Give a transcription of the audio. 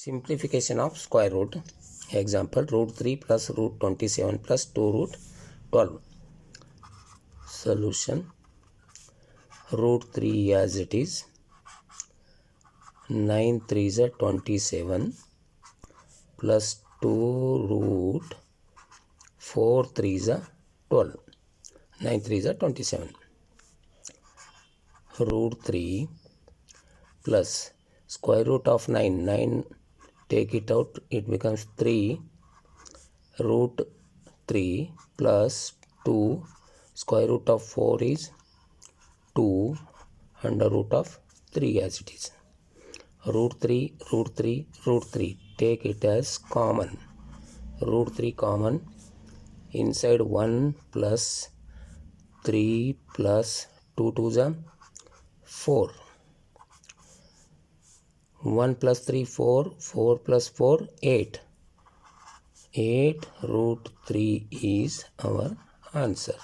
Simplification of square root. Example, root 3 plus root 27 plus 2 root 12. Solution, root 3 as it is, 9 3s are 27 plus 2 root 4 3s are 12. 9 3s are 27. Root 3 plus square root of 9. 9 take it out, it becomes 3 root 3 plus 2 square root of 4 is 2 under root of 3 as it is. Root 3 root 3 root 3, take it as common. Root 3 common, inside 1 plus 3 plus 2 2s are 4. 1 plus 3 4, 4 plus 4 8. 8 root 3 is our answer.